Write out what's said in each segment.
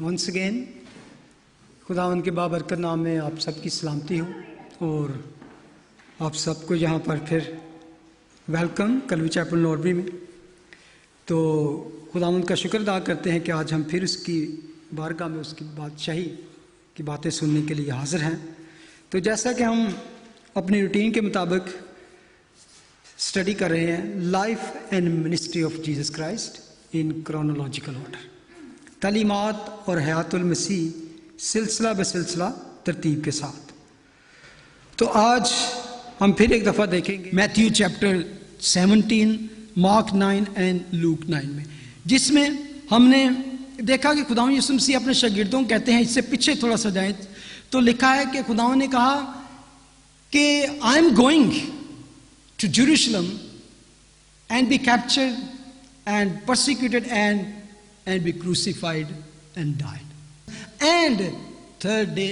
Once again खुदावंद के बाबरकत नाम में आप सबकी सलामती हो और आप सबको यहाँ पर फिर वेलकम कलवी चैपल नॉर्बरी में। तो खुदावंद का शुक्र अदा करते हैं कि आज हम फिर उसकी बारगाह में उसकी बादशाही की बातें सुनने के लिए हाजिर हैं। तो जैसा कि हम अपनी रूटीन के मुताबिक स्टडी कर रहे हैं life and ministry of Jesus Christ in chronological order, तालीमात और हयातुल मसीह सिलसिला बसिलसिला तरतीब के साथ। तो आज हम फिर एक दफ़ा देखेंगे Matthew chapter 17, mark 9 and look 9 में, जिसमें हमने देखा कि खुदावंद यीशु मसीह अपने शागिर्दों को कहते हैं, इससे पीछे थोड़ा सा जाए तो लिखा है कि खुदावंद ने कहा कि I am going to Jerusalem and be captured and persecuted and be crucified and died. And third day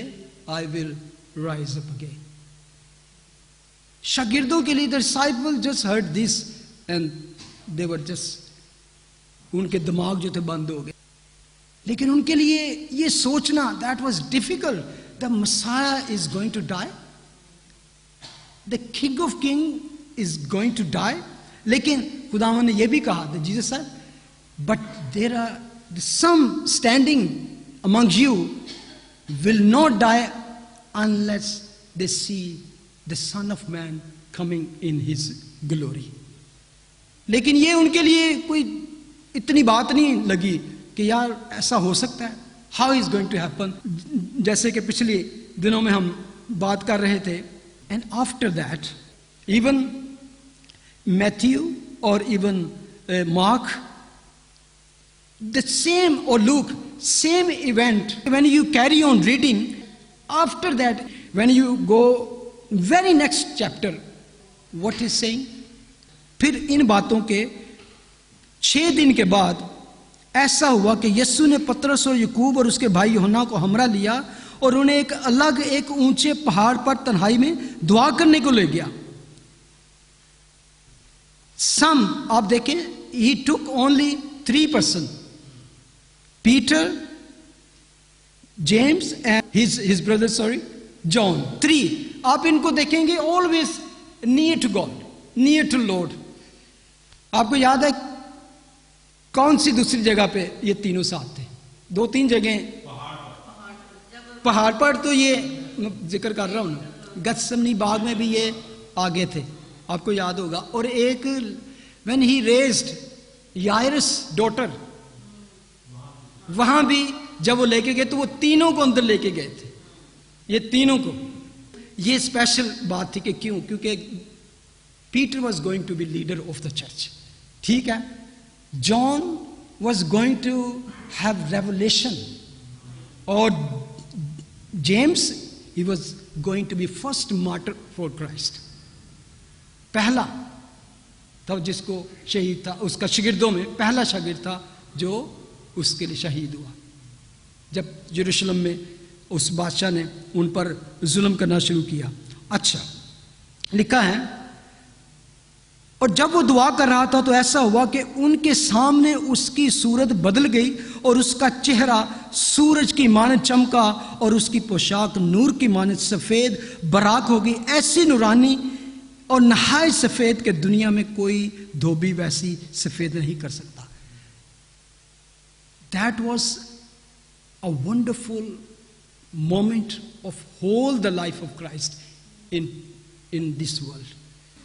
I will rise up again. शागिर्दों के लिए the disciples just heard this and they were just, उनके दिमाग जो थे बंद हो गए। लेकिन उनके लिए ये सोचना that was difficult. The Messiah is going to die. The King of Kings is going to die. लेकिन खुदावंद ने ये भी कहा that Jesus said, but there are some standing among you will not die unless they see the Son of Man coming in His glory. लेकिन ये उनके लिए कोई इतनी बात नहीं लगी कि यार ऐसा हो सकता है, how is going to happen, जैसे कि पिछले दिनों में हम बात कर रहे थे। And after that even Matthew or even Mark, the same, or Luke, same event, when you carry on reading, after that when you go very next chapter, what is saying, फिर इन बातों के 6 दिन के बाद ऐसा हुआ कि यीशु ने पतरस और याकूब और उसके भाई यूहन्ना को हमरा लिया और उन्हें एक अलग एक ऊंचे पहाड़ पर तन्हाई में दुआ करने को ले गया। Some, आप देखें, he took only 3 persons, Peter, James and his brother, John, 3। आप इनको देखेंगे always near to God, near to Lord। आपको याद है कौन सी दूसरी जगह पे ये तीनों साथ थे? 2-3 जगह पहाड़ पर, तो ये जिक्र कर रहा हूं ना, गत्समनी बाग में भी ये आगे थे, आपको याद होगा। और एक when he raised यायरस डॉटर, वहां भी जब वो लेके गए तो वो तीनों को अंदर लेके गए थे, ये तीनों को। ये स्पेशल बात थी कि क्यों? क्योंकि Peter was going to be leader of the church, ठीक है। John was going to have revelation और James he was going to be first martyr for Christ, पहला तब जिसको शहीद था, उसका शागिर्दों में पहला शागिर्द था जो उसके लिए शहीद हुआ जब यरूशलेम में उस बादशाह ने उन पर जुल्म करना शुरू किया। अच्छा, लिखा है, और जब वो दुआ कर रहा था तो ऐसा हुआ कि उनके सामने उसकी सूरत बदल गई और उसका चेहरा सूरज की मानद चमका और उसकी पोशाक नूर की मानद सफेद बराक हो गई, ऐसी नूरानी और नहाय सफेद के दुनिया में कोई धोबी वैसी सफेद नहीं कर सकता। That was a wonderful moment of whole the life of Christ in this world.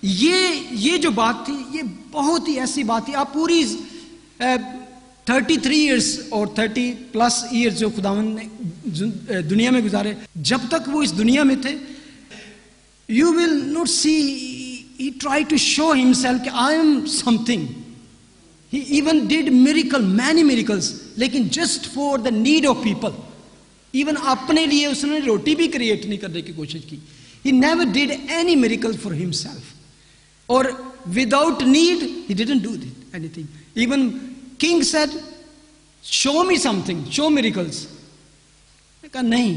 ये जो बात थी, ये बहुत ही ऐसी बात थी। आप पूरी 33 years और 30+ years जो खुदावंद ने दुनिया में गुजारे, जब तक वो इस दुनिया में थे, you will not see he tried to show himself कि I am something. He even did many miracles, लेकिन just for the need of people. Even अपने लिए उसने रोटी भी क्रिएट नहीं करने की कोशिश की। He never did any miracle for himself. Or without need, he didn't do anything. Even king said, show me something, show miracles. कहा नहीं,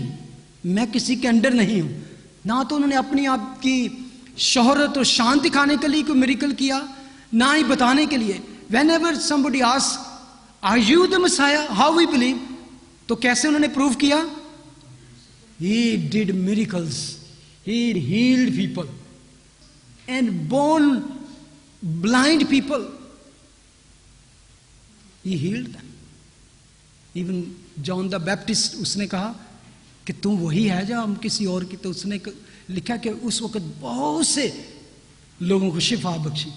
मैं किसी के अंडर नहीं हूं। ना तो उन्होंने अपनी आप की शोहरत और शान दिखाने के लिए कोई मिरेकल किया, ना ही बताने के लिए। Whenever somebody asks, are you the Messiah? How we believe? तो कैसे उन्होंने प्रूव किया? He did miracles, he healed people and born blind people, he healed them. Even John the Baptist, उसने कहा कि तुम वही है जो हम किसी और की, तो उसने लिखा कि उस वक्त बहुत से लोगों को शिफा बख्शी।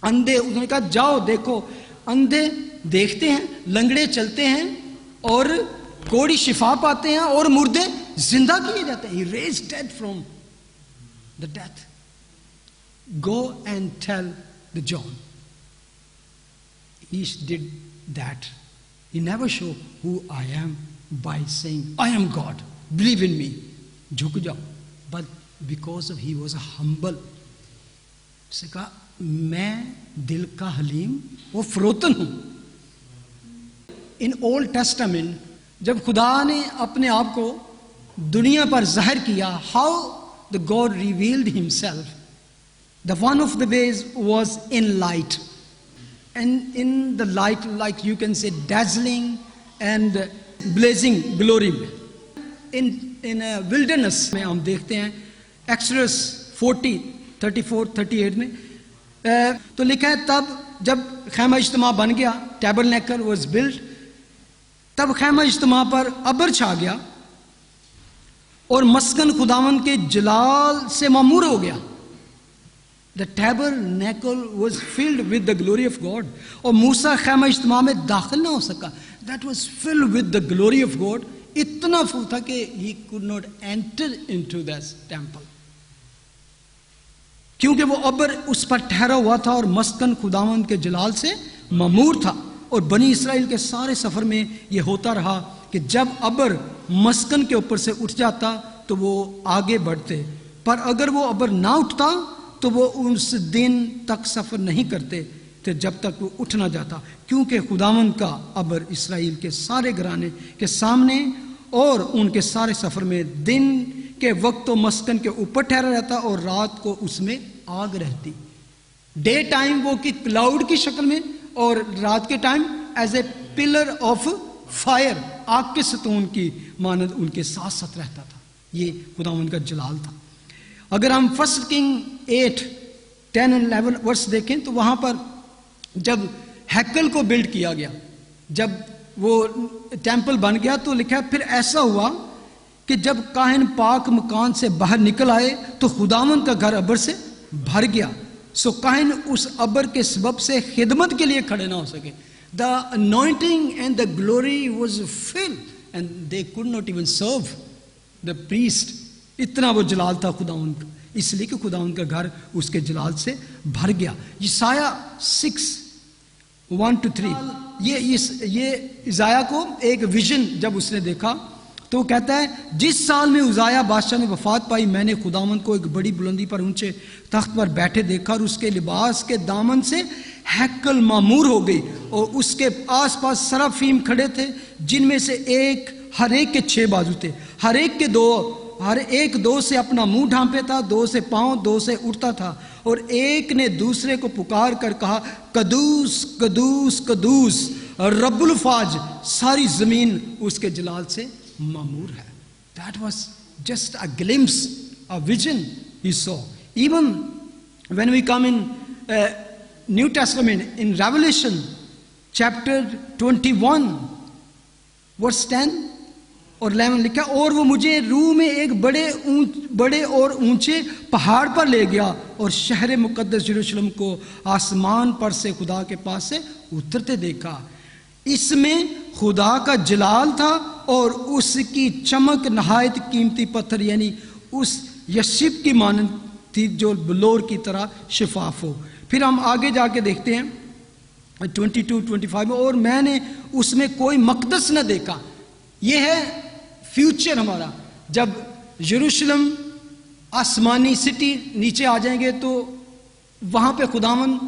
अंधे, उन्होंने कहा जाओ देखो, अंधे देखते हैं, लंगड़े चलते हैं और कोढ़ी शिफा पाते हैं और मुर्दे जिंदा किए जाते हैं। He raised dead from the death. Go and tell the John. He did that. He never showed who I am by saying I am God, believe in me, झुक जाओ। But because of he was a humble, उसने कहा मैं दिल का हलीम वो फरोतन हूं। In old testament जब खुदा ने अपने आप को दुनिया पर जाहिर किया, how the God revealed himself, the one of the ways was in light, and in the light like you can say dazzling and blazing glory. In wilderness में हम देखते हैं एक्सोडस 40:34-38 में तो लिखा है, तब जब खैमा इज्तिमा बन गया, टैबरनेकल वाज बिल्ट, तब खैमा इज्तिमा पर अबर छा गया और मस्कन खुदावन के जलाल से मामूर हो गया। The tabernacle was filled with the glory of God, और मूसा खैमा इज्तिमा में दाखिल ना हो सका। That was filled with the glory of God, इतना फुल था कि he could not enter into that temple, क्योंकि वो अबर उस पर ठहरा हुआ था और मस्कन खुदावंद के जलाल से मामूर था। और बनी इसराइल के सारे सफर में ये होता रहा कि जब अबर मस्कन के ऊपर से उठ जाता तो वो आगे बढ़ते, पर अगर वो अबर ना उठता तो वो उस दिन तक सफर नहीं करते थे जब तक वो उठ ना जाता, क्योंकि खुदावंद का अबर इसराइल के सारे घराने के सामने और उनके सारे सफर में दिन के वक्त तो मस्कन के ऊपर ठहरा रहता और रात को उसमें आग रहती। डे टाइम वो कि क्लाउड की शक्ल में, और रात के time as a pillar of fire, आग के सतून की मानद उनके साथ साथ रहता था। ये खुदावंद का जलाल था। अगर हम 1 किंग 8:10-11 वर्ष देखें तो वहां पर जब हैकल को बिल्ड किया गया, जब वो टेंपल बन गया, तो लिखा है फिर ऐसा हुआ कि जब काहिन पाक मकान से बाहर निकल आए तो खुदावंद का घर अबर से भर गया। सो काहिन उस अबर के सबब से खिदमत के लिए खड़े ना हो सके। The anointing and the glory was filled and they could not even serve the priest. इतना वो जलाल था खुदावंद का, इसलिए कि खुदावंद का घर उसके जलाल से भर गया। यशाया 6:1-3, ये इज़ाया को एक विजन जब उसने देखा तो वो कहता है, जिस साल में उज़ाया बादशाह ने वफात पाई, मैंने खुदावंद को एक बड़ी बुलंदी पर ऊंचे तख्त पर बैठे देखा और उसके लिबास के दामन से हैकल मामूर हो गई और उसके आसपास सराफीम खड़े थे, जिनमें से हर एक के 6 बाजू थे, हर एक दो से अपना मुंह ढांपे था, 2 से पांव, 2 से उठता था, और एक ने दूसरे को पुकार कर कहा, कदूस कदूस कदूस रब्बुल फाज, सारी जमीन उसके जलाल से मामूर है। That was just a glimpse, a vision he saw. Even when we come in New Testament, in Revelation chapter 21 verse 10 और 11 लिखा, और वो मुझे रूह में एक बड़े और ऊंचे पहाड़ पर ले गया और शहर मुकद्दस यरूशलेम को आसमान पर से खुदा के पास से उतरते देखा। इसमें खुदा का जलाल था और उसकी चमक नहायत कीमती पत्थर यानी उस यशिब की मानंद थी जो बलोर की तरह शिफाफ हो। फिर हम आगे जाके देखते हैं 22-25 में, और मैंने उसमें कोई मकदस न देखा। यह है फ्यूचर हमारा, जब यरूशलेम आसमानी सिटी नीचे आ जाएंगे तो वहां पे खुदावन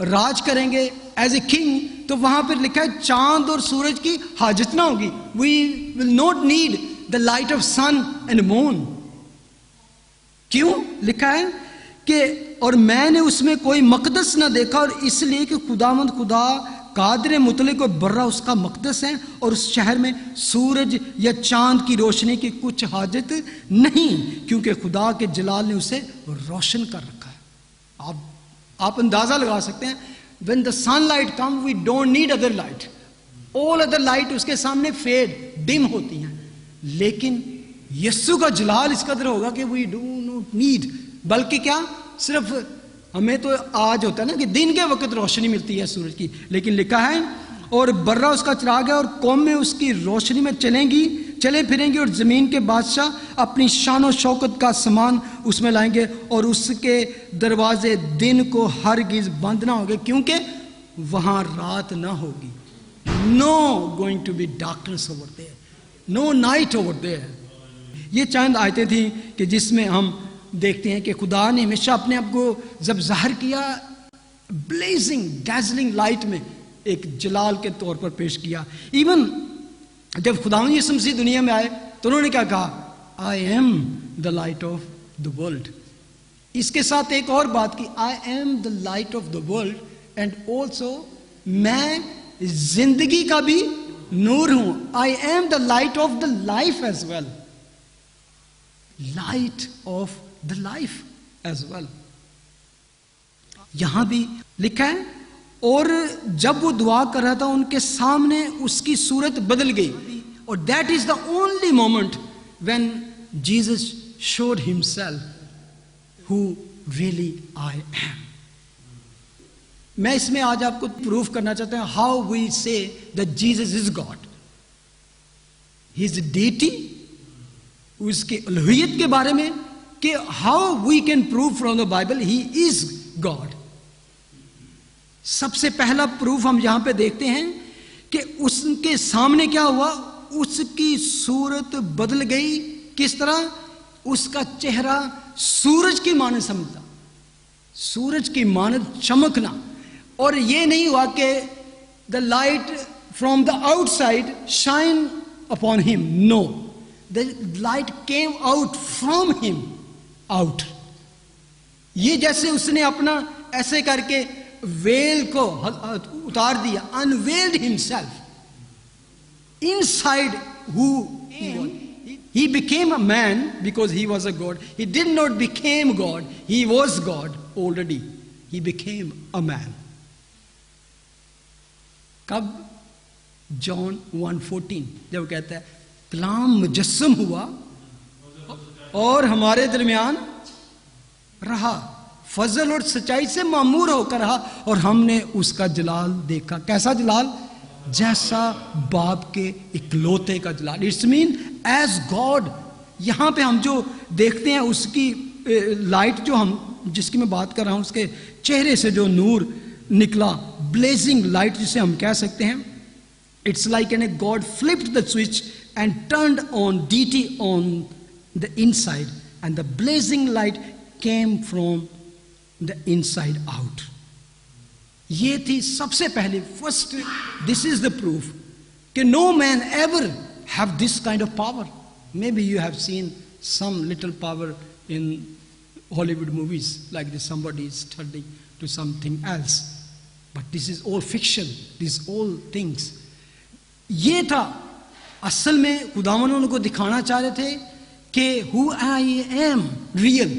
राज करेंगे एज ए किंग, तो वहां पर लिखा है चांद और सूरज की हाजत ना होगी। We will not need the light of sun and moon. क्यों लिखा है कि और मैंने उसमें कोई मकदस ना देखा, और इसलिए कि खुदावंद खुदा कादर मुतलक और बर्रा उसका मकदस है, और उस शहर में सूरज या चांद की रोशनी की कुछ हाजत नहीं, क्योंकि खुदा के जलाल ने उसे रोशन कर रखा है। आप अंदाजा लगा सकते हैं, when the sunlight come we don't need other light, all other light उसके सामने फेड डिम होती हैं, लेकिन यीशु का जलाल इस कदर होगा कि वी डू नॉट नीड, बल्कि क्या, सिर्फ हमें तो आज होता है ना कि दिन के वक्त रोशनी मिलती है सूरज की, लेकिन लिखा है और बर्रा उसका चिराग है और कौमें उसकी रोशनी में चलेंगी, चले फिरेंगे, और ज़मीन के बादशाह अपनी शान और शौकत का सामान उसमें लाएंगे, और उसके दरवाजे दिन को हरगिज बंद ना होंगे, क्योंकि वहाँ रात ना होगी। No going to be darkness over there, no night over there. ये चंद आयतें थी कि जिसमें हम देखते हैं कि खुदा ने हमेशा अपने आप को जब जाहिर किया ब्लेजिंग डैजलिंग लाइट में, एक जलाल के तौर पर पेश किया। इवन जब खुदा यीशु मसीह दुनिया में आए तो उन्होंने क्या कहा, I am the light of the world. इसके साथ एक और बात की, I am the light of the world and also मैं जिंदगी का भी नूर हूं, I am the light of the life as well, light of the life as well. यहां भी लिखा है, और जब वो दुआ कर रहा था उनके सामने उसकी सूरत बदल गई, और that is the only moment when Jesus showed himself who really I am. मैं इसमें आज आपको प्रूफ करना चाहता हूं how we say that Jesus is God, he is deity, उसके अलूहियत के बारे में, कि how we can prove from the Bible he is God. सबसे पहला प्रूफ हम यहां पे देखते हैं कि उसके सामने क्या हुआ, उसकी सूरत बदल गई। किस तरह? उसका चेहरा सूरज की मानद समझता, सूरज की मानद चमकना। और ये नहीं हुआ कि the light from the outside shine upon him, no, the light came out from him out। ये जैसे उसने अपना ऐसे करके वेल को उतार दिया, unveiled himself inside who he became a man because he was a God। he did not became God, he was God already, he became a man। कब? जॉन 1:14 जब कहता है कलाम मुजस्सम हुआ और हमारे दरमियान रहा, फजल और सच्चाई से मामूर होकर रहा, और हमने उसका जलाल देखा। कैसा जलाल? जैसा बाप के इकलौते का जलाल। It's mean as God. यहां पे हम जो देखते हैं उसकी लाइट, जो हम जिसकी मैं बात कर रहा हूं, उसके चेहरे से जो नूर निकला, ब्लेजिंग लाइट जिसे हम कह सकते हैं, it's like an a God flipped the switch and turned on deity on the inside, and the blazing light came from the inside out। ये थी सबसे पहले first, this is the proof कि no man ever have this kind of power। maybe you have seen some little power in Hollywood movies like this, somebody is turning to something else, but this is all fiction, these all things। ये था असल में खुदावन उनको दिखाना चाह रहे थे कि हु आई एम रियल।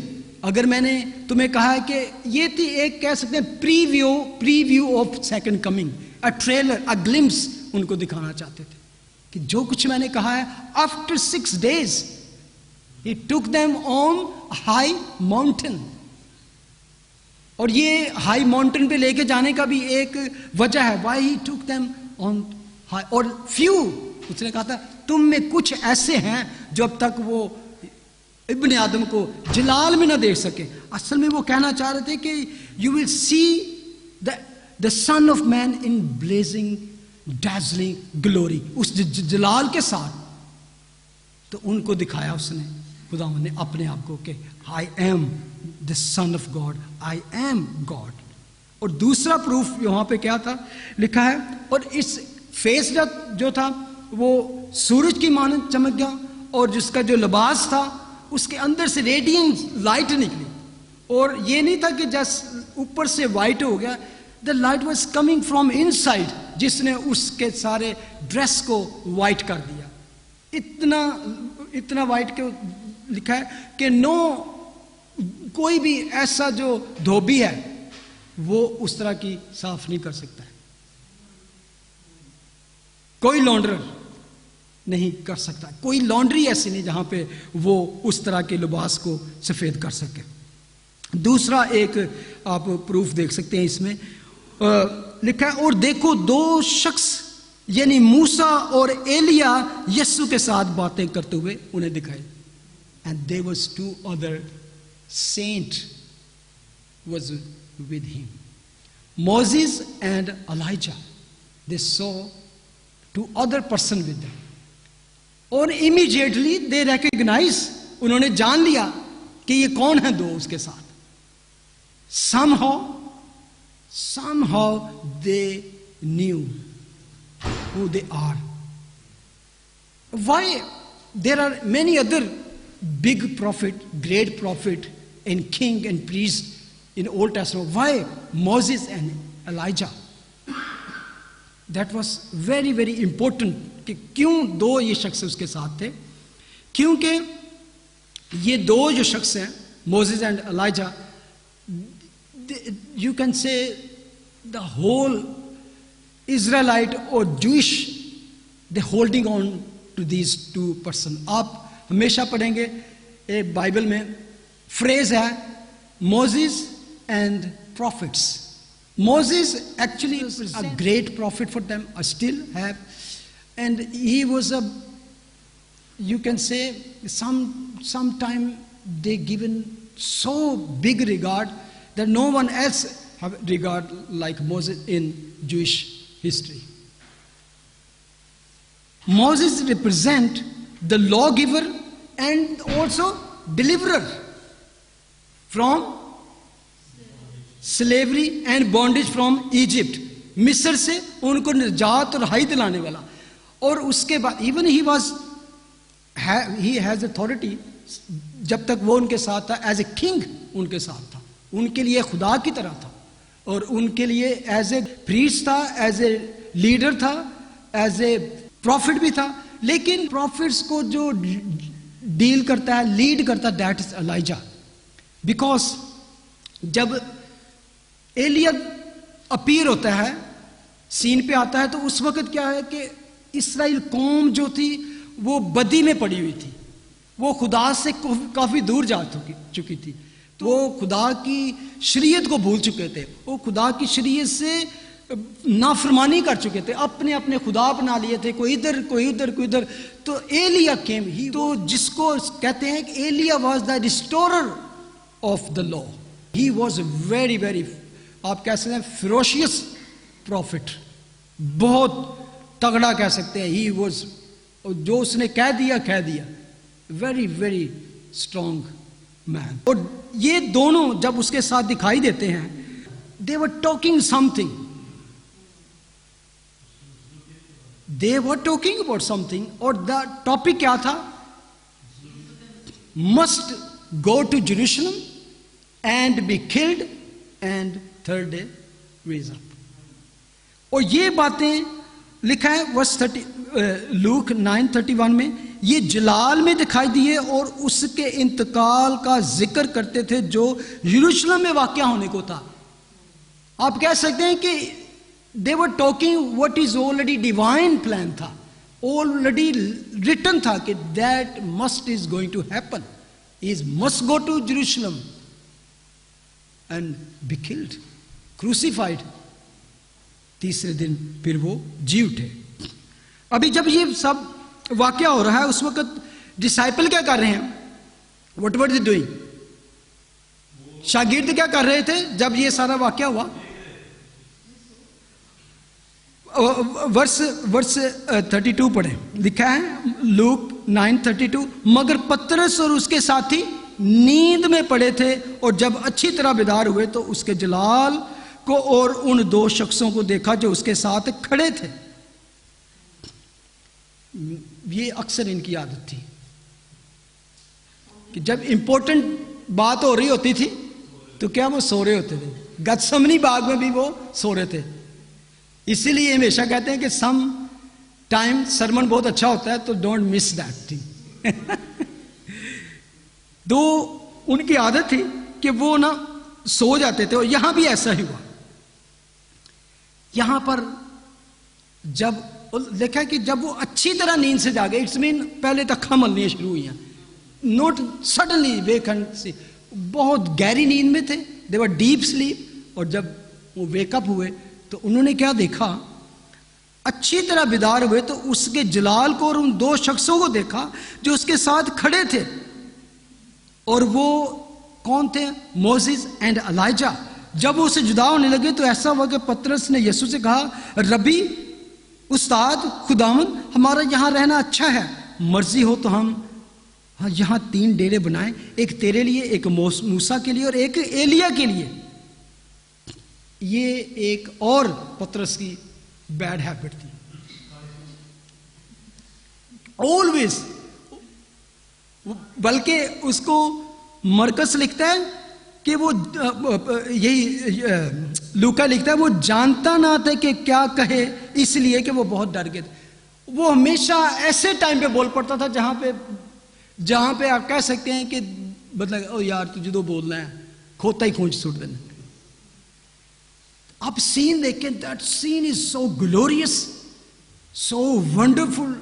अगर मैंने तुम्हें कहा है कि ये थी एक, कह सकते हैं, preview of second coming, a trailer, a glimpse उनको दिखाना चाहते थे कि जो कुछ मैंने कहा है, after 6 days he took them on high mountain. और ये हाई माउंटेन पे लेके जाने का भी एक वजह है, why he took them on high. और फ्यू, उसने कहा था तुम में कुछ ऐसे हैं जो अब तक वो इब्ने आदम को जलाल में ना देख सके। असल में वो कहना चाह रहे थे कि you will see the son of man in blazing dazzling glory, उस जलाल के साथ। तो उनको दिखाया उसने, खुदावंद ने अपने आप को कि I am the son of God, I am God. और दूसरा प्रूफ वहां पे क्या था लिखा है, और इस फेस जो था वो सूरज की मानद चमक गया, और जिसका जो लिबास था उसके अंदर से रेडियंट लाइट निकली। और ये नहीं था कि जस्ट ऊपर से वाइट हो गया, the light was coming from inside. जिसने उसके सारे ड्रेस को वाइट कर दिया। इतना वाइट क्यों लिखा है कि नो, कोई भी ऐसा जो धोबी है वो उस तरह की साफ नहीं कर सकता है, कोई लॉन्ड्रर नहीं कर सकता, कोई लॉन्ड्री ऐसी नहीं जहां पे वो उस तरह के लिबास को सफेद कर सके। दूसरा एक आप प्रूफ देख सकते हैं इसमें लिखा है, और देखो दो शख्स यानी मूसा और एलिया यीशु के साथ बातें करते हुए उन्हें दिखाई। And there was two other saint was with him, Moses and Elijah, they saw two other person with them, और इमीडिएटली दे रिकॉग्नाइज, उन्होंने जान लिया कि ये कौन है दो उसके साथ। somehow they knew who they are. Why? There are many other big prophet, great prophet and king and priest in Old Testament. Why Moses and Elijah? That was very very important कि क्यों दो ये शख्स उसके साथ थे। क्योंकि ये दो जो शख्स हैं, Moses and Elijah, you can say the whole Israelite or Jewish, they holding on to these two person. आप हमेशा पढ़ेंगे एक बाइबल में फ्रेज है Moses and prophets. Moses actually was a great prophet for them, I still have, and he was a, you can say, sometime they given so big regard that no one else have regard like Moses in Jewish history. Moses represent the lawgiver and also deliverer from slavery and bondage from Egypt. मिस्र से उनको निजात और high दिलाने वाला। और उसके बाद even he has authority, जब तक वो उनके साथ था as a king, उनके साथ था, उनके लिए खुदा की तरह था, और उनके लिए as a priest था, as a leader था, as a prophet भी था। लेकिन prophets को जो डील करता है, लीड करता है, that is Elijah. Because जब एलिया अपीयर होता है, सीन पे आता है, तो उस वक्त क्या है कि इस्राएल कौम जो थी वो बदी में पड़ी हुई थी, वो खुदा से काफी दूर जा चुकी थी, तो वो खुदा की शरीयत को भूल चुके थे, वो खुदा की शरीयत से नाफरमानी कर चुके थे, अपने अपने खुदा बना लिए थे, कोई इधर कोई उधर कोई इधर। तो एलिया केम, ही तो जिसको कहते हैं कि Elijah was the restorer of the law, he was very very, आप कह सकते हैं फिरोशियस प्रॉफिट, बहुत तगड़ा कह सकते हैं। ही वाज, जो उसने कह दिया, वेरी वेरी स्ट्रॉन्ग मैन। और ये दोनों जब उसके साथ दिखाई देते हैं, they were talking something, they were talking about something, और द टॉपिक क्या था? Must go to Jerusalem and be killed and third day raise up. और ये बातें लिखा है वर्स 30 लूक 9:31 में, ये जलाल में दिखाई दिए और उसके इंतकाल का जिक्र करते थे जो यरूशलेम में वाक़या होने को था। आप कह सकते हैं कि they were talking what is already divine plan था, ऑलरेडी रिटन था कि that must is going to happen, is must go to Jerusalem and be killed, crucified, तीसरे दिन फिर वो जी उठे। अभी जब ये सब वाकया हो रहा है, उस वक्त डिसाइपल क्या कर रहे हैं? What were they doing? शागिर्द क्या कर रहे थे जब ये सारा वाकया हुआ? वर्स 32 पढ़े, लिखा है लूक 9:32, मगर पतरस और उसके साथी नींद में पड़े थे, और जब अच्छी तरह बेदार हुए तो उसके जलाल को और उन दो शख्सों को देखा जो उसके साथ खड़े थे। ये अक्सर इनकी आदत थी कि जब इंपॉर्टेंट बात हो रही होती थी तो क्या वो सो रहे होते थे। गत्समनी बाग में भी वो सो रहे थे, इसीलिए हमेशा कहते हैं कि सम टाइम सरमन बहुत अच्छा होता है, तो डोंट मिस दैट थिंग। तो उनकी आदत थी कि वो ना सो जाते थे, और यहां भी ऐसा ही हुआ। यहां पर जब देखा कि जब वो अच्छी तरह नींद से जागे, इट्स मीन पहले तक अक्खां मलनी शुरू हुई हैं, नोट सडनली वेकन से, बहुत गहरी नींद में थे, दे वर डीप स्लीप। और जब वो वेकअप हुए तो उन्होंने क्या देखा, अच्छी तरह बेदार हुए तो उसके जलाल को और उन दो शख्सों को देखा जो उसके साथ खड़े थे। और वो कौन थे? Moses and Elijah. जब वो उसे जुदा होने लगे तो ऐसा हुआ कि पतरस ने यीशु से कहा, रबी, उस्ताद, खुदावन, हमारा यहां रहना अच्छा है, मर्जी हो तो हम यहां 3 डेरे बनाएं, एक तेरे लिए, एक मूसा के लिए और एक एलिया के लिए। ये एक और पतरस की बैड हैबिट थी। ऑलवेज, बल्कि उसको मरकस लिखता है कि वो यही लूका लिखता है, वो जानता ना था कि क्या कहे, इसलिए कि वो बहुत डर गए थे। वो हमेशा ऐसे टाइम पे बोल पड़ता था जहां पे आप कह सकते हैं कि मतलब, ओ यार तुझे तो बोलना है, खोता ही खोज सुट देना। आप सीन देखें, that scene is so glorious, so wonderful,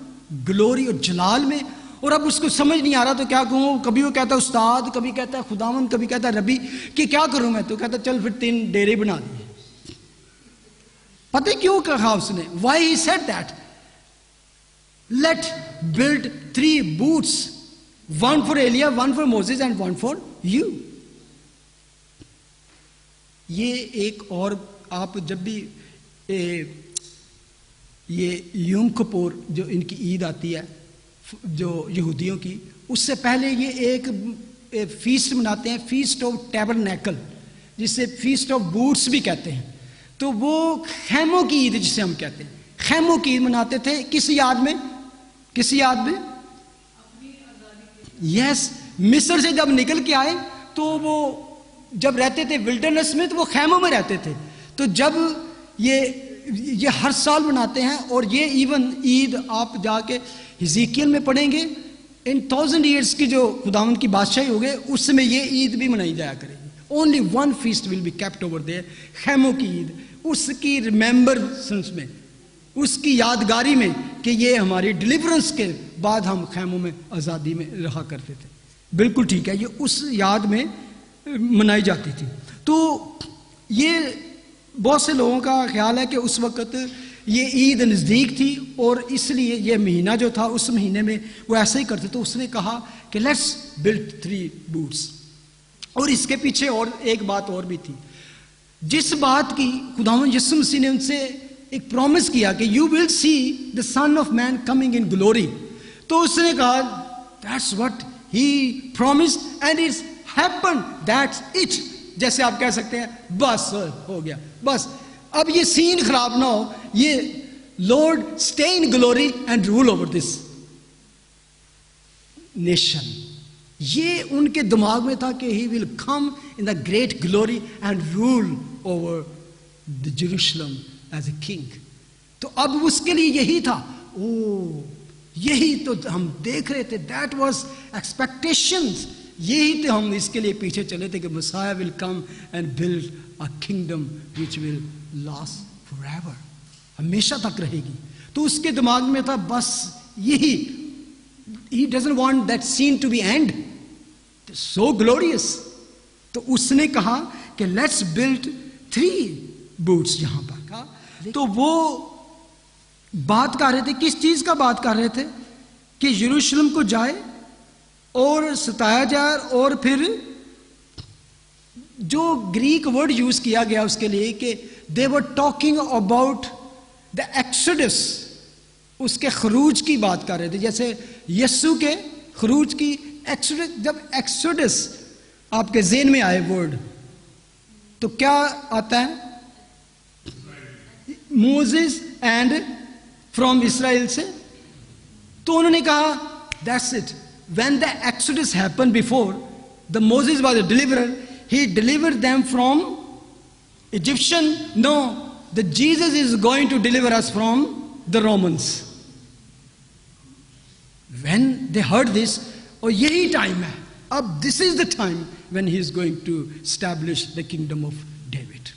glory और जलाल में। और अब उसको समझ नहीं आ रहा तो क्या कहूं, कभी वो कहता है उस्ताद, कभी कहता है खुदावन, कभी कहता है रबी, कि क्या करूं मैं? तो कहता चल फिर 3 डेरे बना दिए। पता क्यों कहा उसने? Why he said that, let build 3 booths, 1 for Elia, 1 for Moses and 1 for you। ये एक और, आप जब भी ये यम किपुर जो इनकी ईद आती है जो यहूदियों की, उससे पहले ये एक फीस्ट मनाते हैं, फीस्ट ऑफ टैबरनेकल, जिसे फीस्ट ऑफ बूट्स भी कहते हैं। तो वो खैमों की ईद जिसे हम कहते हैं, खैमों की ईद मनाते थे। किस याद में? किस याद में? यस, मिस्र से जब निकल के आए तो वो जब रहते थे विल्डरनेस में, तो वो खैमों में रहते थे। तो जब ये हर साल मनाते हैं, और ये इवन ईद आप जाके हिजकिय्याह में पढ़ेंगे, इन 1000 years की जो खुदावंद की बादशाही हो गए, उसमें ये ईद भी मनाई जाया करेगी। Only 1 feast will be kept over there, खैमों की ईद, उसकी रिमेंबरेंस में, उसकी यादगारी में कि ये हमारी डिलीवरेंस के बाद हम खैमों में आज़ादी में रहा करते थे। बिल्कुल ठीक है, ये उस याद में मनाई जाती थी। तो ये बहुत से लोगों का ख्याल है कि उस वक्त ये ईद नज़दीक थी और इसलिए ये महीना जो था, उस महीने में वो ऐसा ही करते। तो उसने कहा कि लेट्स बिल्ड 3 booths। और इसके पीछे और एक बात और भी थी, जिस बात की खुदावंद यीशु मसीह ने उनसे एक प्रॉमिस किया कि you will see the son of man coming in glory. तो उसने कहा that's what he promised and it's happened, that's it. जैसे आप कह सकते हैं बस हो गया, बस अब ये सीन खराब ना हो, ये lord stay in glory and rule over this nation. ये उनके दिमाग में था कि he will come in the great glory and rule over the Jerusalem as a king. तो अब उसके लिए यही था, ओ यही तो हम देख रहे थे, दैट वाज एक्सपेक्टेशंस, यही तो हम इसके लिए पीछे चले थे कि Messiah will come and build a kingdom which will last forever, हमेशा तक रहेगी। तो उसके दिमाग में था बस यही, he doesn't want that scene to be end, so glorious. तो उसने कहा कि लेट्स बिल्ड 3 booths यहां पर का। तो वो बात कर रहे थे, किस चीज का बात कर रहे थे? कि यरूशलेम को जाए और सताया जाए, और फिर जो ग्रीक वर्ड यूज किया गया उसके लिए कि they were talking about the exodus, उसके खरूज की बात कर रहे थे। जैसे यस्सु के खरूज की एक्सोडस, जब एक्सोडस आपके ज़हन में आए वर्ड तो क्या आता है? मोसेस एंड फ्रॉम इसराइल से। तो उन्होंने कहा that's it, when the exodus happened before, the Moses was a deliverer, he delivered them from Egyptian, no, that Jesus is going to deliver us from the Romans. When they heard this, oh यही time है, अब this is the time when he is going to establish the kingdom of David.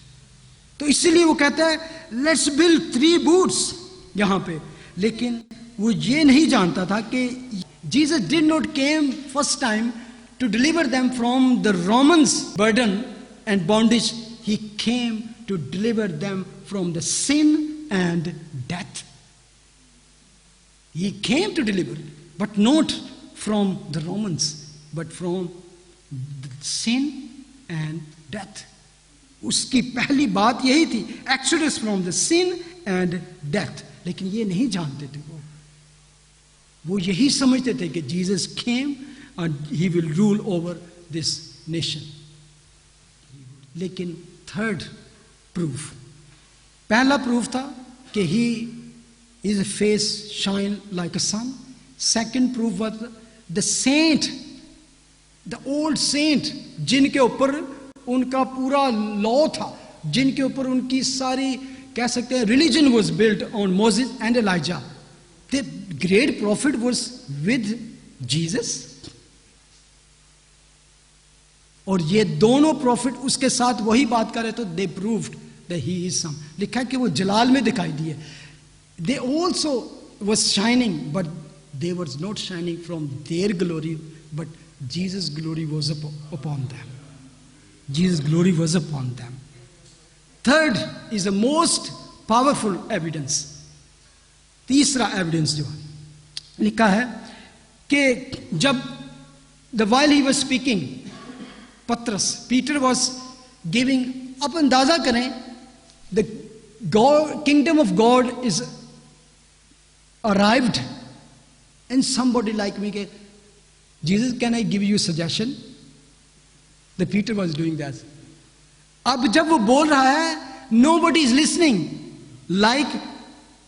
तो इसीलिए वो कहता है let's build 3 booths यहाँ पे. लेकिन वो ये नहीं जानता था कि Jesus did not came first time to deliver them from the Romans' burden and bondage. He came to deliver them from the sin and death. He came to deliver, but not from the Romans, but from sin and death. उसकी पहली बात यही थी, Exodus from the sin and death. लेकिन ये नहीं जानते थे वो यही समझते थे कि Jesus came and he will rule over this nation. लेकिन third proof, पहला proof था कि his face shine like a sun. Second proof was the saint, the old saint, जिनके ऊपर उनका पूरा law था, जिनके ऊपर उनकी सारी कह सकते हैं religion was built on Moses and Elijah. The great prophet was with Jesus. और ये दोनों प्रॉफिट उसके साथ वही बात कर रहे तो they proved that he is some. लिखा है कि वो जलाल में दिखाई दिए. They also was shining, but they was not shining from their glory, but Jesus' glory was upon them. Jesus' glory was upon them. Third is the most powerful evidence. तीसरा evidence जो है लिखा है कि जब while he was speaking, Peter was giving, आप अंदाजा करें, the kingdom of God is arrived, and somebody like me के Jesus, can I give you a suggestion? The Peter was doing that. अब जब वो बोल रहा है, nobody is listening. Like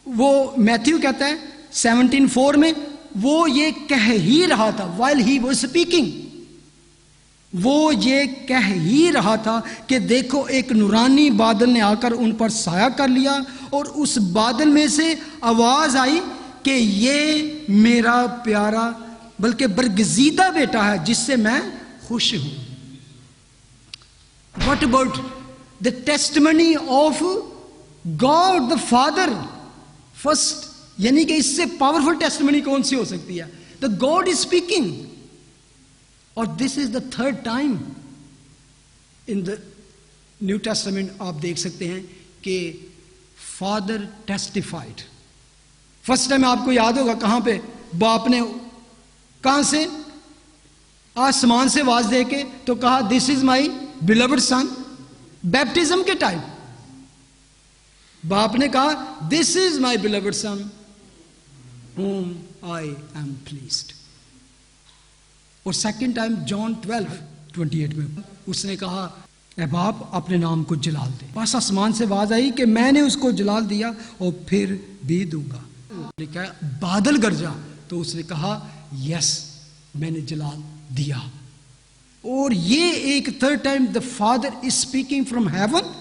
वो मैथ्यू कहता है 17:4 में, वो ये कह ही रहा था while he was speaking. वो ये कह ही रहा था कि देखो एक नूरानी बादल ने आकर उन पर साया कर लिया और उस बादल में से आवाज आई कि ये मेरा प्यारा बल्कि बरगजीदा बेटा है जिससे मैं खुश हूं. What about the testimony of God the Father? First, यानी कि इससे पावरफुल टेस्टिमनी कौन सी हो सकती है? The God is speaking. और this is the third time in the New Testament आप देख सकते हैं कि Father testified. First time आपको याद होगा कहां पे बाप ने कहां से आसमान से आवाज दे के तो कहा this is my beloved son. Baptism के टाइम बाप ने कहा this is my beloved son whom I am pleased. और सेकेंड टाइम जॉन 12:28 में उसने कहा ए बाप अपने नाम को जलाल दे. बस आसमान से आवाज आई कि मैंने उसको जलाल दिया और फिर भी दूंगा. लिखा है बादल गरजा तो उसने कहा यस मैंने जलाल दिया. और ये एक third time the father is speaking from heaven.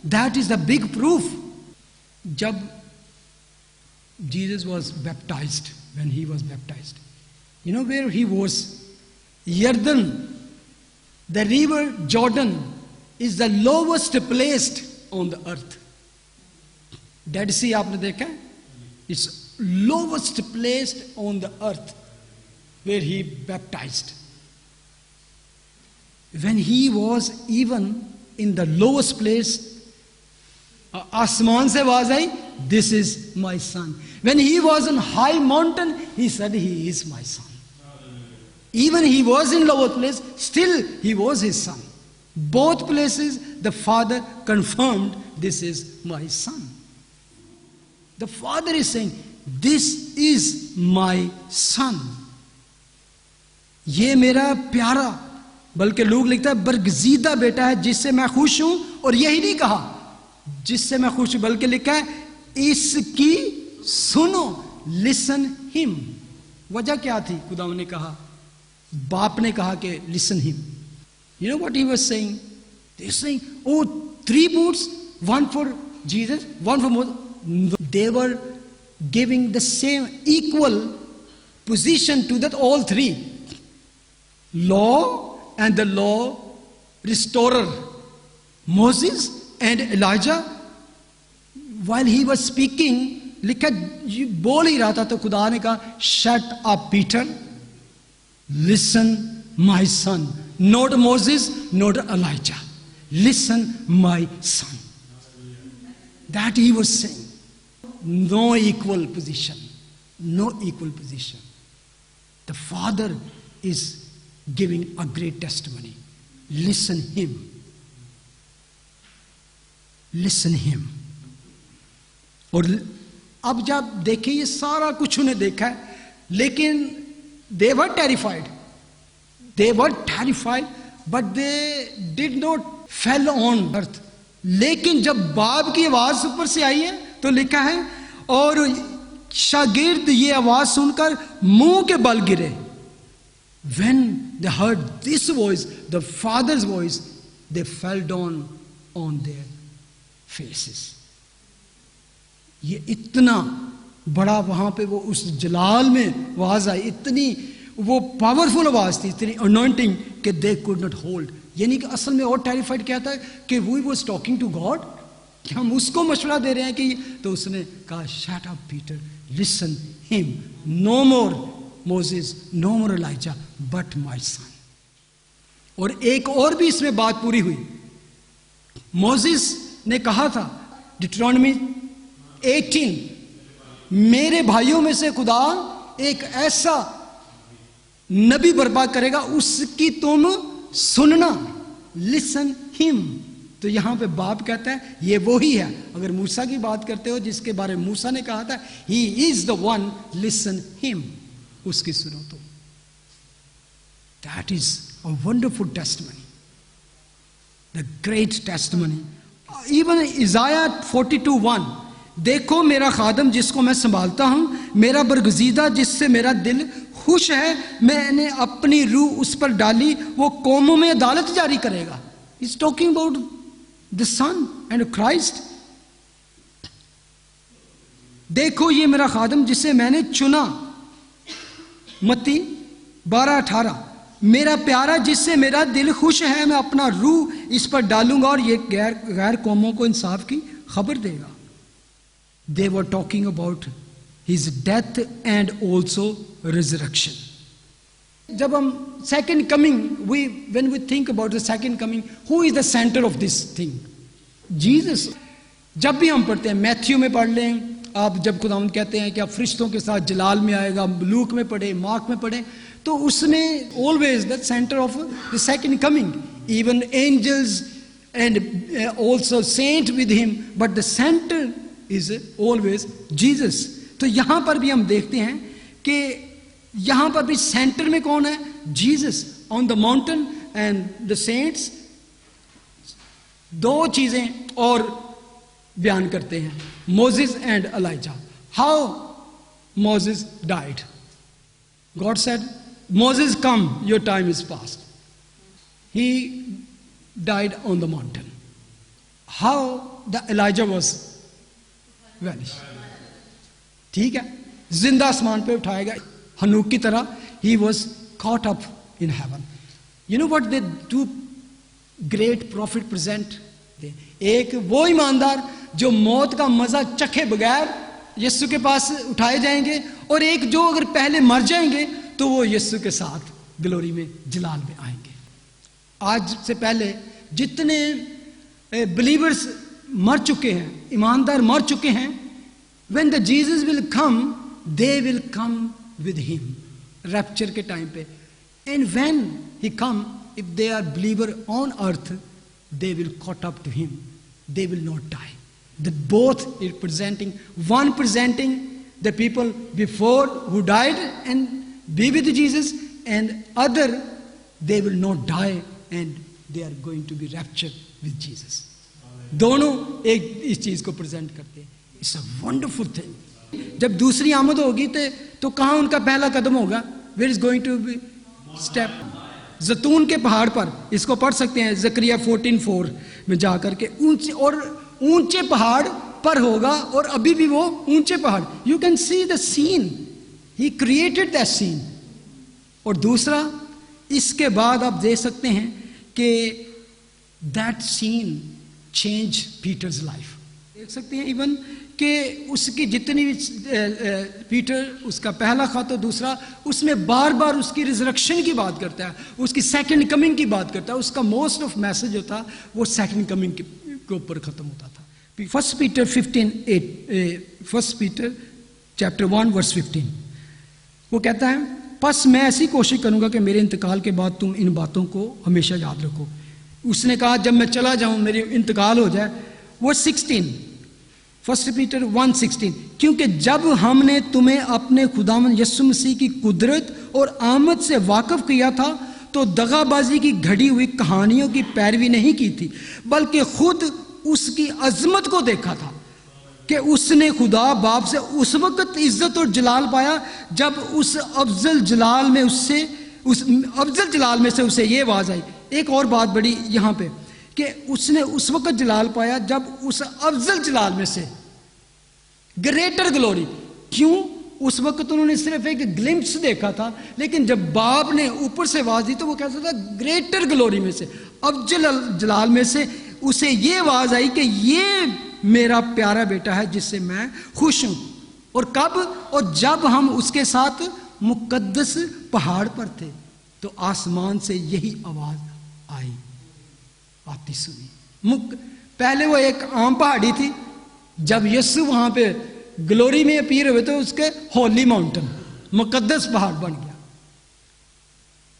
That is the big proof. जब Jesus was baptized, when he was baptized, you know where he was? Yarden, the river Jordan, is the lowest placed on the earth. Dead Sea आपने देखा? It's lowest placed on the earth where he baptized. When he was even in the lowest place, आसमान से आवाज आई, this is my son. When he was on high mountain, he said, he is my son. Even he was in lower place, still he was his son. Both places the father confirmed, this is my son. The father is saying, this is my son. ये मेरा प्यारा, बल्कि लोग लिखता है बरगजीदा बेटा है जिससे मैं खुश हूं. और यही नहीं कहा जिससे मैं खुश हूं, बल्कि लिखा है इसकी सुनो, लिसन हिम. वजह क्या थी? खुदा ने कहा, बाप ने कहा कि listen him. You know what he was saying? He was saying, oh 3 booths, one for Jesus, one for Moses. They were giving the same equal position to that all three. Law and the law restorer, Moses and Elijah. While he was speaking, लिखा बोल ही रहा था तो खुदा ने कहा, shut up Peter, listen my son, not Moses, not Elijah, listen my son. That he was saying. No equal position. No equal position. The Father is giving a great testimony. Listen him. Listen him. और अब जब देखे ये सारा कुछ उन्हें देखा है, लेकिन they were terrified. They were terrified, but they did not fell on earth. लेकिन जब बाप की आवाज ऊपर से आई है तो लिखा है, और शागिर्द ये आवाज सुनकर मुंह के बल गिरे. When they heard this voice, the Father's voice, they fell down on their faces. ये इतना बड़ा वहां पे वो उस जलाल में आवाज आई, इतनी वो पावरफुल आवाज थी, इतनी अनॉइंटिंग कि दे कुड नॉट होल्ड. यानी कि असल में और टेरिफाइड क्या था कि we was talking to God, कि हम उसको मशवरा दे रहे हैं कि, तो उसने कहा, shut up Peter, listen him, no more Moses, no more Elijah, but my son. और एक और भी इसमें बात पूरी हुई. मोसेस ने कहा था डिट्रोनॉमी 18, मेरे भाइयों में से खुदा एक ऐसा नबी बर्बाद करेगा, उसकी तुम सुनना, लिसन हिम. तो यहां पे बाप कहता है ये वो ही है. अगर मूसा की बात करते हो जिसके बारे में मूसा ने कहा था, he is the one, listen him, उसकी सुनो. तो that is a wonderful testimony, the great testimony. Even Isaiah 42:1, देखो मेरा खादम जिसको मैं संभालता हूं, मेरा बरगजीदा जिससे मेरा दिल खुश है, मैंने अपनी रूह उस पर डाली, वो कौमों में अदालत जारी करेगा. Is talking about the son and Christ. देखो ये मेरा खादम जिसे मैंने चुना, मत्ती 12:18, मेरा प्यारा जिससे मेरा दिल खुश है, मैं अपना रूह इस पर डालूंगा और ये गैर कौमों को इंसाफ की खबर देगा. They were talking about his death and also resurrection. जब हम second coming, when we think about the second coming, who is the center of this thing? Jesus. जब भी हम पढ़ते हैं, मैथ्यू में पढ़ लें आप, जब खुदावंद कहते हैं कि आप फरिश्तों के साथ जलाल में आएगा, लूक में पढ़े, मार्क में पढ़े, तो उसमें always the center of the second coming. Even angels and also saint with him, but the center is always Jesus. तो यहां पर भी हम देखते हैं कि यहां पर भी सेंटर में कौन है? Jesus on the mountain and the saints. दो चीजें और बयान करते हैं, Moses and Elijah. How Moses died. God said, Moses come, your time is past. He died on the mountain. How the Elijah was vanish. ठीक है, जिंदा आसमान पे उठाएगा हनूक की तरह. He was caught up in heaven. You know what they two great prophet present. एक वो ईमानदार जो मौत का मजा चखे बगैर यीशु के पास उठाए जाएंगे, और एक जो अगर पहले मर जाएंगे तो वो यीशु के साथ ग्लोरी में, जलाल में आएंगे. आज से पहले जितने बिलीवर्स मर चुके हैं, ईमानदार मर चुके हैं, when the Jesus will come, they will come with him, rapture के टाइम पे. and when he come, if they are believer on earth, they will caught up to him, they will not die. The both is presenting, one presenting the people before who died and be with Jesus, and other they will not die and they are going to be raptured with Jesus. दोनों एक इस चीज को present करते हैं. It's a wonderful thing. जब दूसरी आमद होगी तो कहां उनका पहला कदम होगा? Where is going to be step? जैतून के पहाड़ पर. इसको पढ़ सकते हैं ज़करिया 14:4 में जाकर के. ऊंची और ऊंचे पहाड़ पर होगा और अभी भी वो ऊंचे पहाड़, you can see the scene, he created that scene. और दूसरा, इसके बाद आप देख सकते हैं कि that scene change Peter's life. देख सकते हैं इवन कि उसकी जितनी भी पीटर, उसका पहला खत और दूसरा, उसमें बार बार उसकी रिजरेक्शन की बात करता है, उसकी सेकंड कमिंग की बात करता है। उसका मोस्ट ऑफ मैसेज जो था वो सेकंड कमिंग के ऊपर खत्म होता था। First Peter 15:8, first Peter chapter 1 verse 15, वो कहता है, बस मैं ऐसी कोशिश करूंगा कि मेरे इंतकाल के बाद तुम इन बातों को हमेशा याद रखो। उसने कहा जब मैं चला जाऊं, मेरे इंतकाल हो जाए। वो 16, फर्स्ट पीटर 1:16, क्योंकि जब हमने तुम्हें अपने खुदावंद यीशु मसीह की कुदरत और आमद से वाकिफ किया था तो दगाबाजी की घड़ी हुई कहानियों की पैरवी नहीं की थी, बल्कि खुद उसकी अजमत को देखा था कि उसने खुदा बाप से उस वक्त इज्जत और जलाल पाया जब उस अफजल जलाल में से उसे ये आवाज आई। एक और बात बड़ी यहाँ पे कि उसने उस वक्त जलाल पाया जब उस अफजल जलाल में से, ग्रेटर ग्लोरी। क्यों? उस वक्त उन्होंने सिर्फ एक ग्लिम्प्स देखा था, लेकिन जब बाप ने ऊपर से आवाज दी तो वो कहता था ग्रेटर ग्लोरी में से, अफजल जलाल में से उसे ये आवाज आई कि ये मेरा प्यारा बेटा है जिससे मैं खुश हूं। और कब? और जब हम उसके साथ मुकद्दस पहाड़ पर थे तो आसमान से यही आवाज आई, आती सुनी। पहले वो एक आम पहाड़ी थी, जब यीशु वहां पे ग्लोरी में अपीयर हुए तो उसके होली माउंटेन, मुकद्दस पहाड़ बन गया।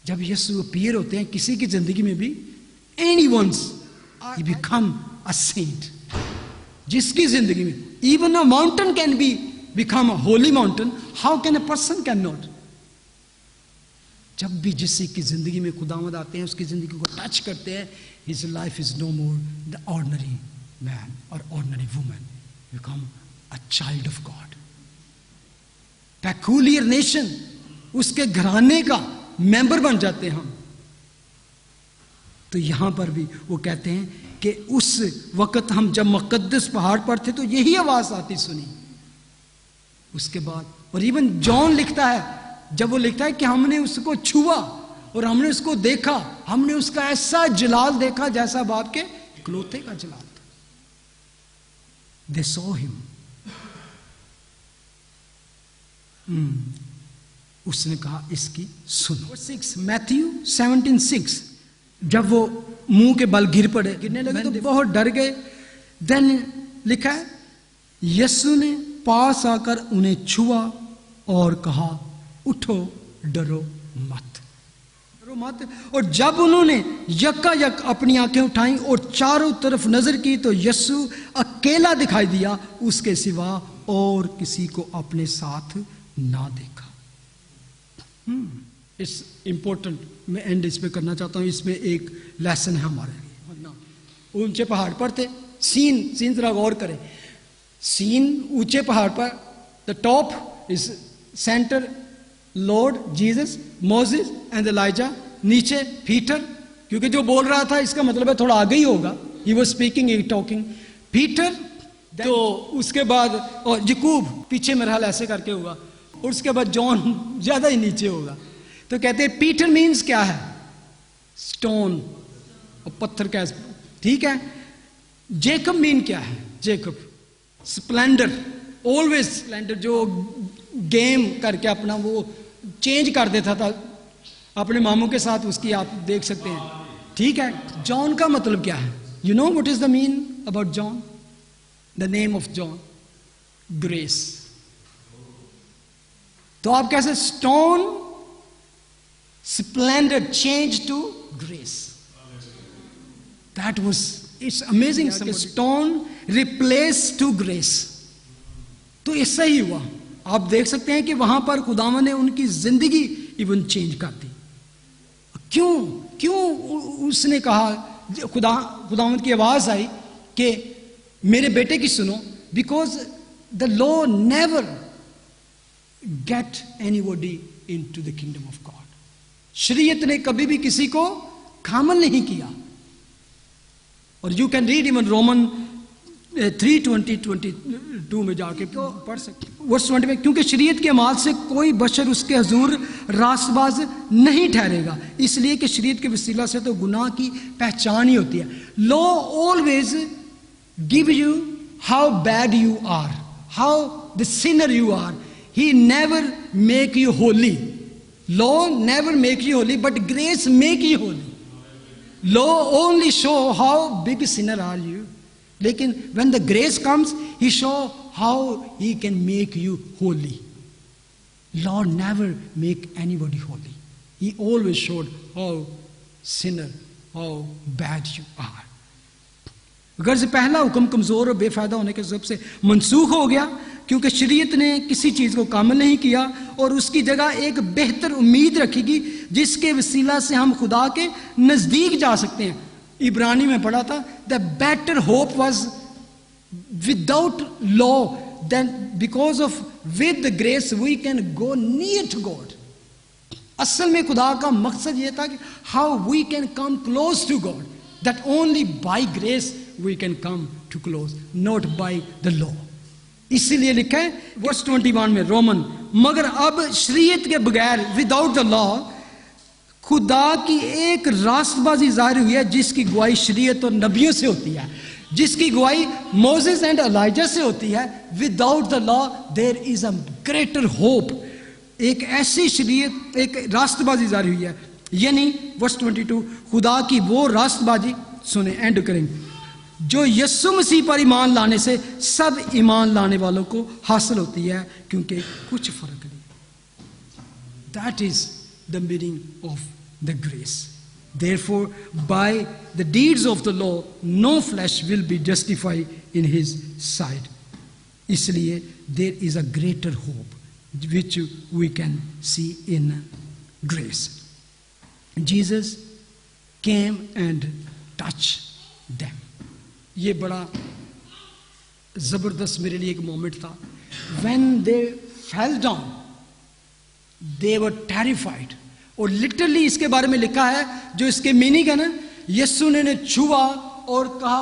जब यीशु अपीयर होते हैं किसी की जिंदगी में भी, any once he become a saint। जिसकी जिंदगी में even a mountain can become a holy mountain, how can a person cannot? जब भी जिसकी की जिंदगी में खुदावंद आते हैं, उसकी जिंदगी को टच करते हैं, his life is no more the ordinary man or ordinary woman, become a child of God, peculiar nation, उसके घराने का मेंबर बन जाते हैं हम। तो यहां पर भी वो कहते हैं कि उस वक्त हम जब मुकद्दस पहाड़ पर थे तो यही आवाज आती सुनी। उसके बाद, और इवन जॉन लिखता है, जब वो लिखता है कि हमने उसको छुआ और हमने उसको देखा, हमने उसका ऐसा जलाल देखा जैसा बाप के इकलौते का जलाल था। They saw him। उसने कहा इसकी सुनो। 6 मैथ्यू 17:6, जब वो मुंह के बल गिरने लगे तो बहुत डर गए। देन लिखा है, यीशु ने पास आकर उन्हें छुआ और कहा उठो, डरो मत, डरो मत। और जब उन्होंने यकायक अपनी आंखें उठाई और चारों तरफ नजर की तो यीशु अकेला दिखाई दिया, उसके सिवा और किसी को अपने साथ ना देखा। इट्स इंपॉर्टेंट, मैं एंड इस पे करना चाहता हूँ। इसमें एक लेसन है हमारे लिए। ऊंचे पहाड़ पर थे, सीन जरा गौर करें। सीन ऊंचे पहाड़ पर, the top is centre lord Jesus, Moses and Elijah. नीचे पीटर, क्योंकि जो बोल रहा था इसका मतलब है थोड़ा आगे ही होगा, he was speaking, he talking. Peter, तो उसके बाद और यकूब पीछे मेरा हाल ऐसे करके होगा, और उसके बाद जॉन ज्यादा ही नीचे होगा। तो कहते हैं पीटर मीन्स क्या है? स्टोन, और पत्थर का, ठीक है। जेकब मीन क्या है? जेकब स्प्लेंडर, ऑलवेज स्प्लेंडर, जो गेम करके अपना वो चेंज कर देता था अपने मामों के साथ, उसकी आप देख सकते हैं, ठीक है। जॉन का मतलब क्या है? You know what is the mean about John? The name of John, grace. तो आप कैसे stone splendor changed to grace. That was, it's amazing. Stone replaced to grace. तो ऐसा ही हुआ। आप देख सकते हैं कि वहां पर खुदावंद ने उनकी जिंदगी इवन चेंज कर दी। क्यों उसने कहा, खुदावंद की आवाज आई कि मेरे बेटे की सुनो, because the law never get anybody into the kingdom of God. शरीयत ने कभी भी किसी को कामल नहीं किया। और you can read even Roman 3:22 में जाके पढ़ सकते हैं। वर्स 20 में, क्योंकि शरीयत के अमाल से कोई बशर उसके हजूर रास्तबाज नहीं ठहरेगा, इसलिए कि शरीयत के वसीला से तो गुनाह की पहचान ही होती है। Law always give you how bad you are, how the sinner you are, he never make you holy. Law never make you holy, but grace make you holy. Law only show how big sinner are you, लेकिन when the grace comes, he show how he can make you holy. Lord never make anybody holy. He always showed how sinner, how bad you are. अगर से पहला हुक्म कमजोर और बेफायदा होने के सबब से मनसूख हो गया, क्योंकि शरीयत ने किसी चीज को कामिल नहीं किया और उसकी जगह एक बेहतर उम्मीद रखेगी जिसके वसीला से हम खुदा के नजदीक जा सकते हैं। इब्रानी में पढ़ा था, the better hope was without law, then because of with the grace we can go near to God. असल में खुदा का मकसद यह था कि how we can come close to God, that only by grace we can come to close, not by the law. इसीलिए लिखा है वर्स 21 में रोमन, मगर अब शरीयत के बगैर, विदाउट द लॉ, खुदा की एक रास्तबाजी जाहिर हुई है जिसकी गवाही शरीयत और नबियों से होती है, जिसकी गवाही मोसेस एंड एलाइजा से होती है। Without the law there is a greater hope. एक ऐसी शरीयत, एक रास्तबाजी जारी हुई है, यानी वर्स 22, खुदा की वो रास्तबाजी, सुने एंड करेंगे, जो यीशु मसीह पर ईमान लाने से सब ईमान लाने वालों को हासिल होती है, क्योंकि कुछ फर्क नहीं। That is the meaning of the grace. Therefore, by the deeds of the law, no flesh will be justified in his sight. इसलिए there is a greater hope which we can see in grace. Jesus came and touched them. ये बड़ा जबरदस्त मेरे लिए एक moment था। When they fell down, they were terrified. और literally इसके बारे में लिखा है, जो इसके मीनिंग है ना, यीशु ने छुआ और कहा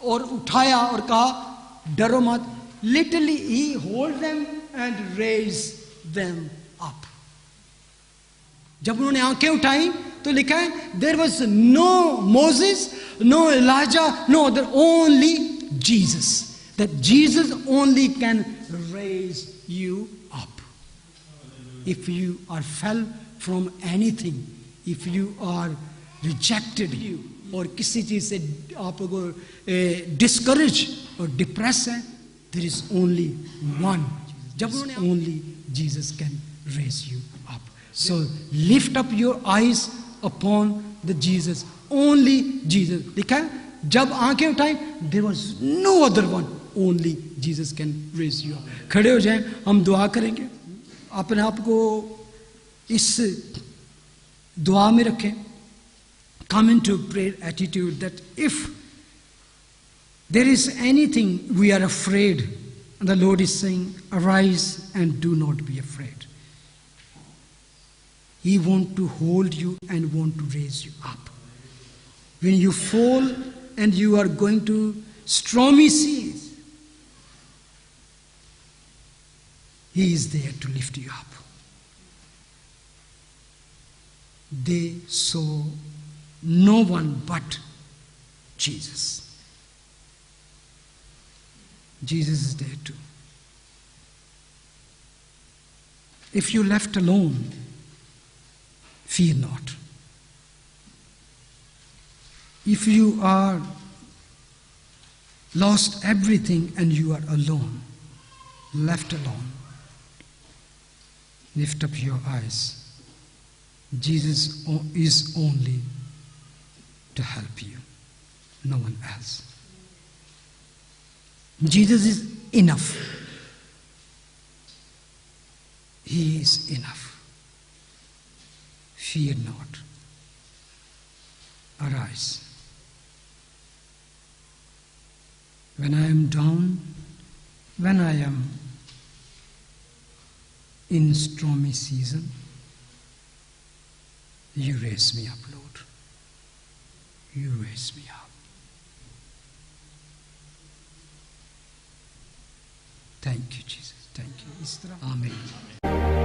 और उठाया और कहा डरो मत। Literally he hold them and raise them up. जब उन्होंने आंखें उठाई तो लिखा है there was no Moses, no Elijah, no other, only Jesus. That Jesus only can raise you up if you are fell from anything, if you are rejected you, और किसी चीज से आपको डिस्करेज और डिप्रेस है, there is only one, जब उन्होंने only Jesus can raise you up. So lift up your eyes upon the Jesus, only Jesus। लिखा है जब आंखें उठाएं, there was no other one, only Jesus can raise you up। खड़े हो जाएं, हम दुआ करेंगे। अपने आप को इस दुआ में रखें। Come into prayer attitude that if there is anything we are afraid, the Lord is saying, arise and do not be afraid. He wants to hold you and want to raise you up. When you fall and you are going to stormy seas, He is there to lift you up. They saw no one but Jesus. Jesus is there too. If you're left alone, fear not. If you are lost everything and you are alone, left alone, lift up your eyes. Jesus is only to help you, no one else. Jesus is enough. He is enough. Fear not. Arise. When I am down, when I am in stormy season, you raise me up, Lord. You raise me up. Thank you Jesus, thank you. इस तरह आमीन।